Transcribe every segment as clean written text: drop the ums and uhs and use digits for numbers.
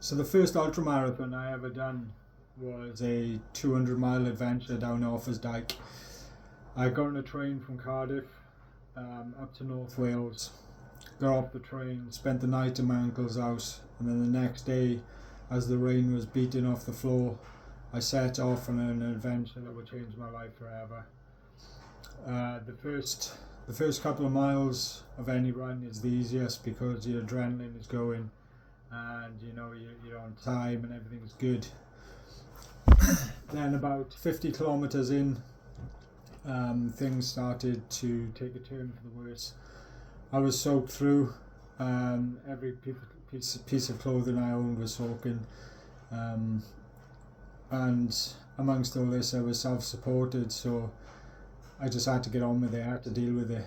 So the first ultra marathon I ever done was a 200-mile adventure down Offas Dyke. I got on a train from Cardiff up to North Wales, got off the train, spent the night at my uncle's house, and then the next day, as the rain was beating off the floor, I set off on an adventure that would change my life forever. The first couple of miles of any run is the easiest because your adrenaline is going, and you know you're on time and everything's good. Then about 50 kilometers in, things started to take a turn for the worse. I was soaked through. Every piece of clothing I owned was soaking, and amongst all this I was self-supported, so I just had to get on with it. I had to deal with it.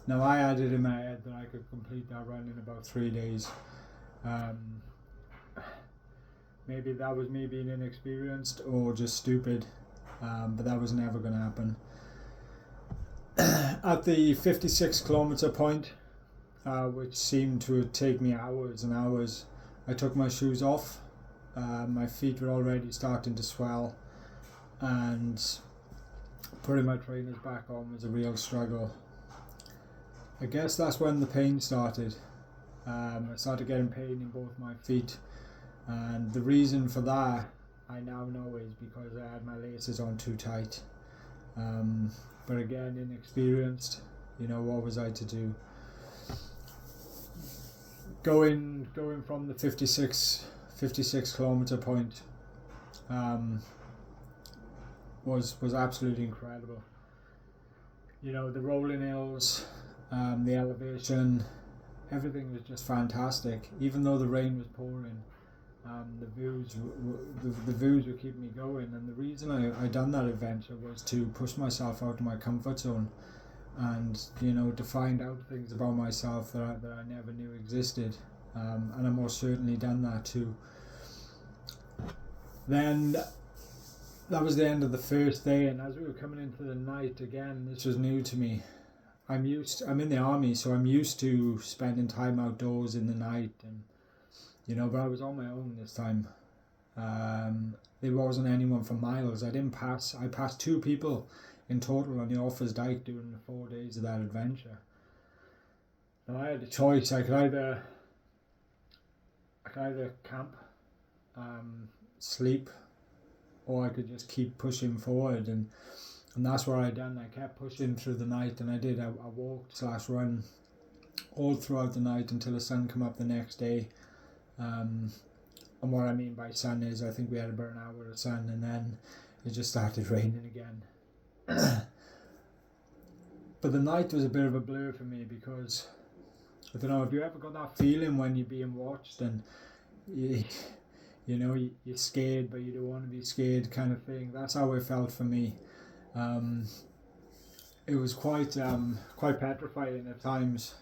Now I had it in my head that I could complete that run in about 3 days. Maybe that was me being inexperienced or just stupid, but that was never going to happen. At the 56 kilometer point, which seemed to take me hours and hours, I took my shoes off. My feet were already starting to swell, and putting my trainers back on was a real struggle. I guess that's when the pain started. I started getting pain in both my feet, and the reason for that I now know is because I had my laces on too tight. But again, inexperienced, what was I to do? Going from the 56 kilometer point was absolutely incredible. The rolling hills, the elevation, everything was just fantastic. Even though the rain was pouring, the views were keeping me going. And the reason I done that adventure was to push myself out of my comfort zone, and to find out things about myself that I never knew existed. And I most certainly done that too. Then that was the end of the first day, and as we were coming into the night, again, this was new to me. I'm in the army, so I'm used to spending time outdoors in the night, and but I was on my own this time. There wasn't anyone for miles. I passed 2 people in total on the Offas Dyke during the 4 days of that adventure. Now I had a choice. I could either camp, sleep, or I could just keep pushing forward, and that's what I done. I kept pushing through the night, and I walked / run all throughout the night until the sun came up the next day. And what I mean by sun is I think we had about an hour of sun, and then it just started raining again. But the night was a bit of a blur for me because, I don't know, have you ever got that feeling when you're being watched and you're scared but you don't want to be scared kind of thing? That's how it felt for me. It was quite petrifying at times.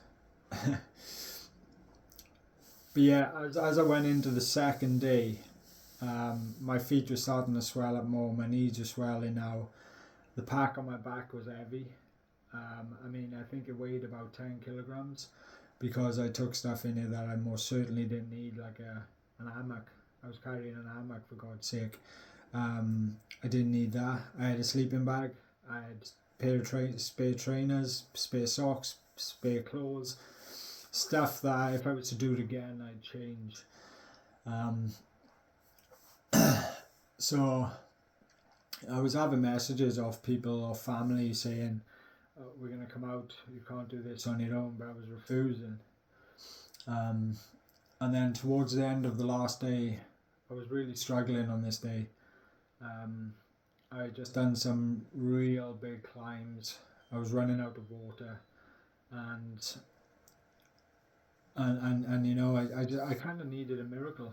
But yeah, as I went into the second day, my feet were starting to swell up more, my knees were swelling now. The pack on my back was heavy. I think it weighed about 10 kilograms because I took stuff in it that I most certainly didn't need, like an hammock. I was carrying an hammock, for God's sake. I didn't need that. I had a sleeping bag, I had a pair of spare trainers, spare socks, spare clothes, stuff that if I was to do it again I'd change. So I was having messages off people or family saying, we're going to come out, you can't do this on your own, but I was refusing. And then towards the end of the last day, I was really struggling on this day. I had just done some real big climbs. I was running out of water, and I kind of needed a miracle.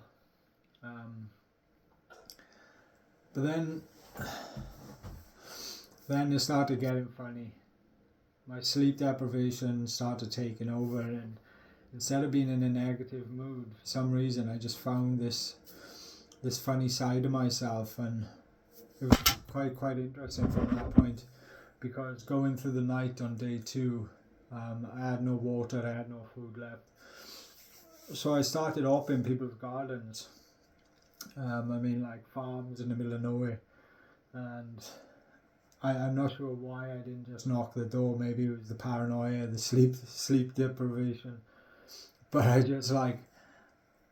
But then it started getting funny. My sleep deprivation started taking over, and instead of being in a negative mood, for some reason I just found this funny side of myself, and it was quite interesting from that point, because going through the night on day 2, I had no water, I had no food left. So I started up in people's gardens. I mean, like farms in the middle of nowhere, and I'm not sure why I didn't just knock the door. Maybe it was the paranoia, the sleep deprivation. But I just like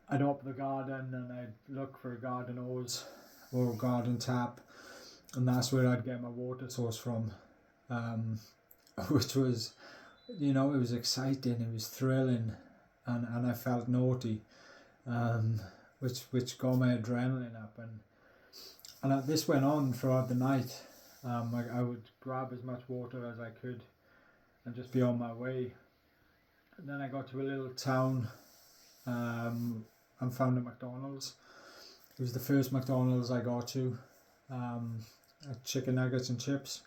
I'd open the garden and I'd look for a garden hose or a garden tap, and that's where I'd get my water source from, um, which was, it was exciting, it was thrilling, and I felt naughty, um, which got my adrenaline up, and this went on throughout the night. I would grab as much water as I could and just be on my way. And then I got to a little town, and found a McDonald's. It was the first McDonald's I got to. Had chicken nuggets and chips,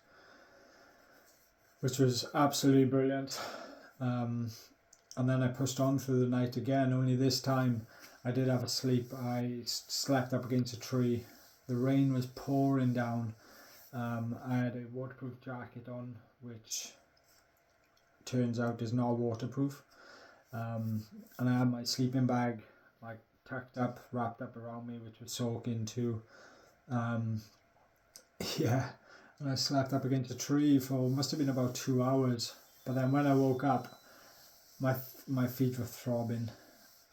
which was absolutely brilliant. And then I pushed on through the night again, only this time I did have a sleep. I slept up against a tree. The rain was pouring down. I had a waterproof jacket on, which turns out is not waterproof. And I had my sleeping bag like tucked up, wrapped up around me, which was soaking too. Yeah, and I slept up against a tree for must have been about 2 hours. But then when I woke up, my feet were throbbing.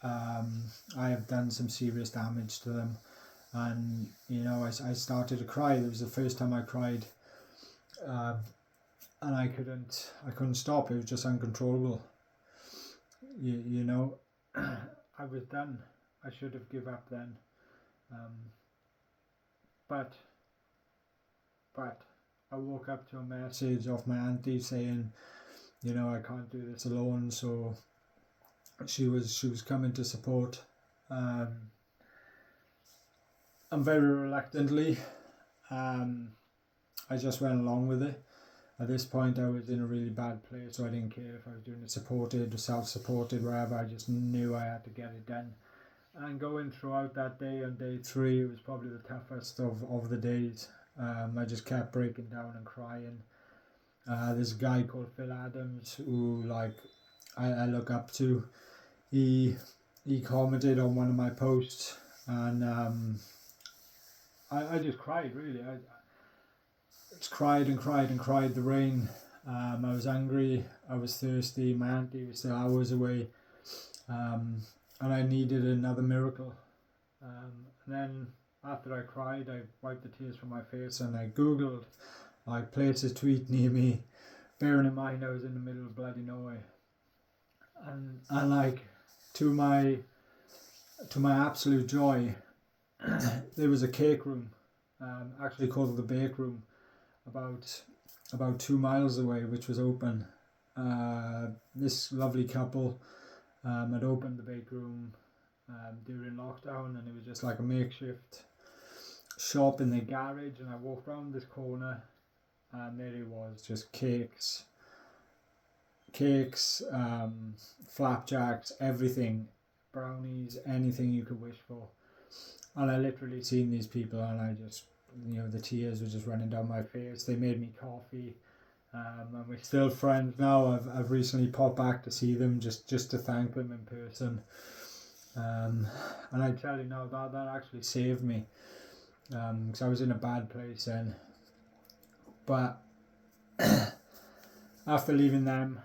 I have done some serious damage to them, and I started to cry. It was the first time I cried, and I couldn't stop. It was just uncontrollable. You know, I was done. I should have given up then, but I woke up to a message off my auntie saying, I can't do this alone. So she was coming to support, and very reluctantly, I just went along with it. At this point, I was in a really bad place, so I didn't care if I was doing it supported or self-supported, wherever. I just knew I had to get it done. And going throughout that day, on day 3, it was probably the toughest of the days. I just kept breaking down and crying. There's a guy called Phil Adams who I look up to. He commented on one of my posts, and I just cried, really. I just cried and cried and cried. The rain. I was angry. I was thirsty. My auntie was still hours away, and I needed another miracle. And then after I cried, I wiped the tears from my face and I googled places to eat near me, bearing in mind I was in the middle of bloody nowhere. And to my absolute joy, there was a cake room, actually called the Bake Room, about 2 miles away, which was open. This lovely couple had opened the bake room during lockdown, and it was just like a makeshift shop in the garage. And I walked around this corner, and there it was, just cakes, flapjacks, everything, brownies, anything you could wish for. And I literally seen these people, and I just, the tears were just running down my face. They made me coffee, and we're still friends now. I've recently popped back to see them just to thank them in person. And I tell you now, that actually saved me, because I was in a bad place then. But after leaving them,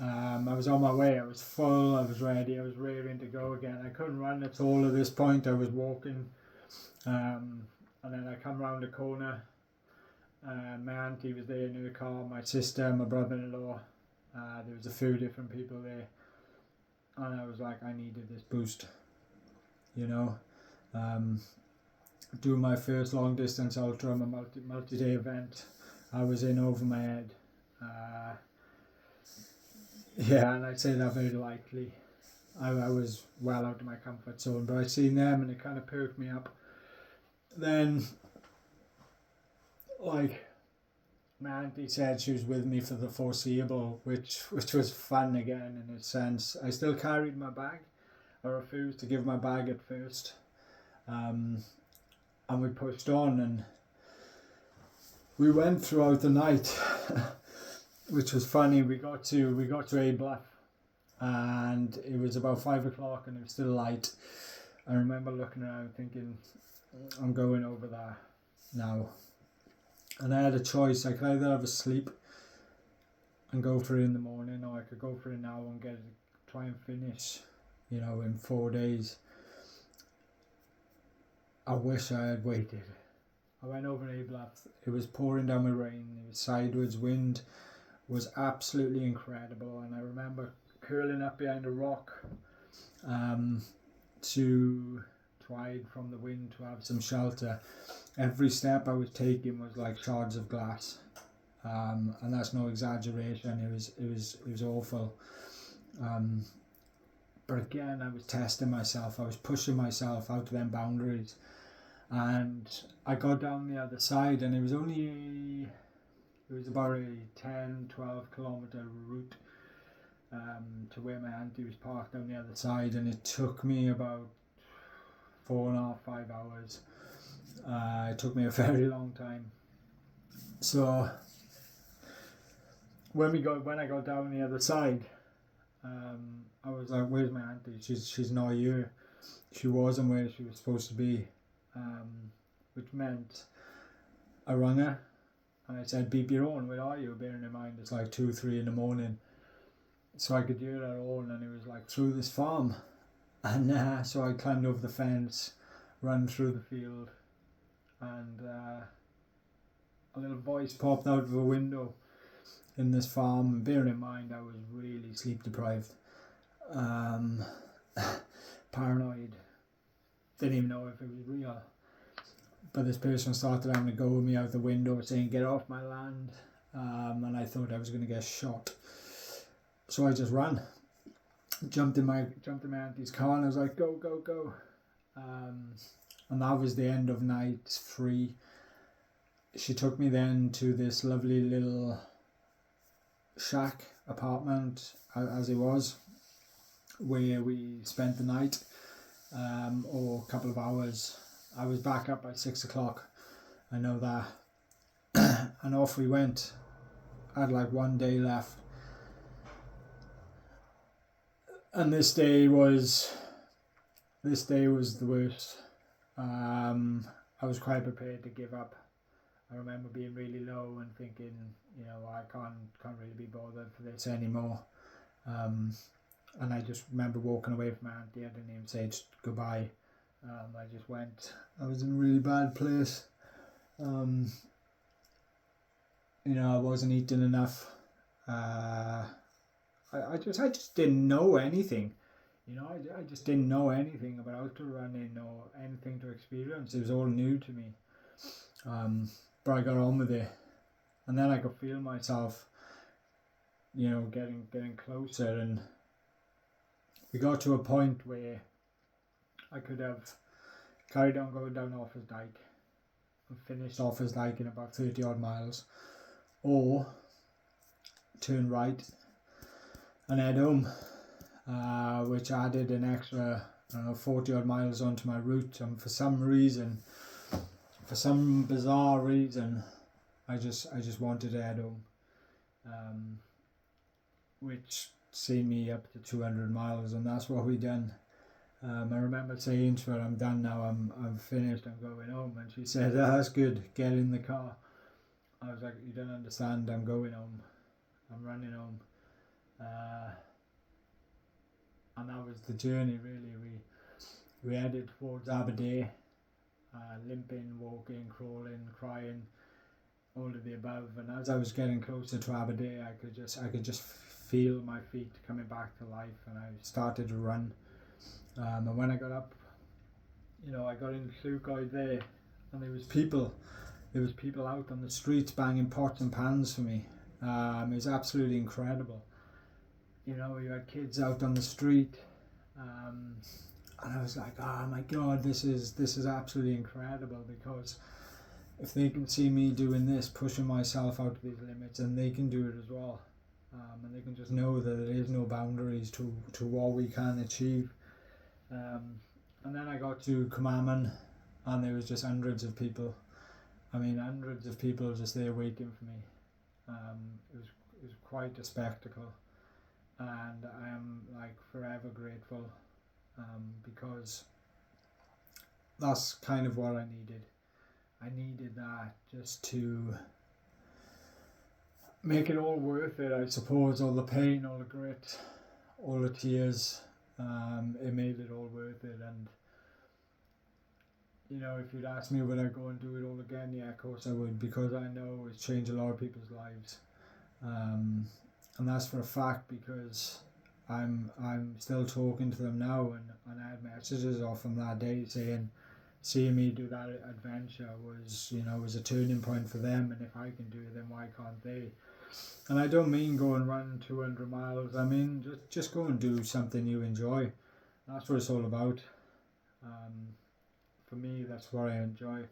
I was on my way. I was full, I was ready, I was raring to go again. I couldn't run at all at this point. I was walking, and then I come round the corner. My auntie was there in her car, my sister, my brother-in-law. There was a few different people there, and I was like, I needed this boost, doing my first long distance ultra, my multi-day event. I was in over my head. And I'd say that very lightly. I was well out of my comfort zone, but I'd seen them and it kind of perked me up. Then, my auntie said she was with me for the foreseeable, which was fun again in a sense. I still carried my bag. I refused to give my bag at first. And we pushed on, and we went throughout the night, which was funny. We got to A Bluff, and it was about 5 o'clock and it was still light. I remember looking around thinking, I'm going over there now. And I had a choice. I could either have a sleep and go for it in the morning, or I could go for it now and try and finish, in 4 days. I wish I had waited. I went over in Ablath. It was pouring down with rain. It was sideways. Wind was absolutely incredible. And I remember curling up behind a rock to hide from the wind, to have some shelter. Every step I was taking was like shards of glass. And that's no exaggeration. It was awful. But again, I was testing myself. I was pushing myself out of them boundaries. And I got down the other side, and it was about a 10-12 kilometre route to where my auntie was parked on the other side, and it took me about 4.5-5 hours. It took me a very long time. So when I got down the other side, I was like, "Where's my auntie? She's not here. She wasn't where she was supposed to be," which meant I rang her and I said, "Beep your horn, where are you?" Bearing in mind it's like 2-3 in the morning, so I could hear her horn, and it was like through this farm. And so I climbed over the fence, ran through the field, and a little voice popped out of a window in this farm. And bearing in mind I was really sleep deprived, paranoid, didn't even know if it was real. But this person started having a go with me out the window, saying, "Get off my land," and I thought I was going to get shot. So I just ran, jumped in my auntie's car, and I was like, "Go, go, go!" And that was the end of night 3. She took me then to this lovely little shack apartment, as it was, where we spent the night, or a couple of hours. I was back up by 6 o'clock, I know that. And off we went. I had like 1 day left, and this day was the worst. I was quite prepared to give up. I remember being really low and thinking, I can't really be bothered for this anymore. And I just remember walking away from my auntie. I didn't even say goodbye. I just went. I was in a really bad place. I wasn't eating enough. I just didn't know anything. I just didn't know anything about ultra running or anything to experience. It was all new to me. But I got on with it, and then I could feel myself, getting closer, and we got to a point where I could have carried on going down Offas Dyke and finished Offas Dyke in about 30 odd miles, or turn right and head home, which added an extra 40 odd miles onto my route. And for some bizarre reason, I just wanted to head home, which see me up to 200 miles, and that's what we done. I remember saying to her, "I'm done now, I'm finished, I'm going home," and she said, "That's good, get in the car." I was like, "You don't understand, I'm going home, I'm running home." And that was the journey really. We headed towards Aberdeen, limping, walking, crawling, crying, all of the above. And as I was getting closer to Aberdeen, I could just feel my feet coming back to life, and I started to run. And when I got up, I got in Llugoid there, and there was people out on the streets banging pots and pans for me. It was absolutely incredible. You had kids out on the street, and I was like, "Oh my God, this is absolutely incredible," because if they can see me doing this, pushing myself out of these limits, and they can do it as well. And they can just know that there is no boundaries to what we can achieve. And then I got to Cummaman, and there was just hundreds of people. Hundreds of people just there waiting for me. It was quite a spectacle. and I am like forever grateful, because that's kind of what I needed. I needed that just to make it all worth it, I suppose. All the pain, all the grit, all the tears, it made it all worth it. And you know, if you'd asked me would I go and do it all again, yeah, of course I would, because I know it's changed a lot of people's lives, and that's for a fact, because I'm still talking to them now, and I had messages off them that day saying seeing me do that adventure was, you know, was a turning point for them, and if I can do it, then why can't they? And I don't mean go and run 200 miles. I mean just go and do something you enjoy. That's what it's all about. For me, that's what I enjoy.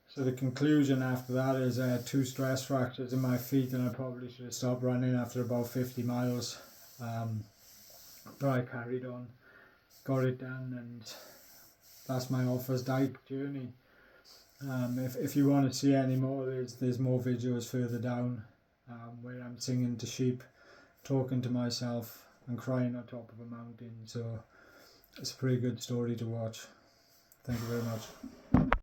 So the conclusion after that is 2 stress fractures in my feet, and I probably should have stopped running after about 50 miles. But I carried on, got it done, and that's my Offas Dyke journey. If you want to see any more, there's more videos further down, where I'm singing to sheep, talking to myself, and crying on top of a mountain. So it's a pretty good story to watch. Thank you very much.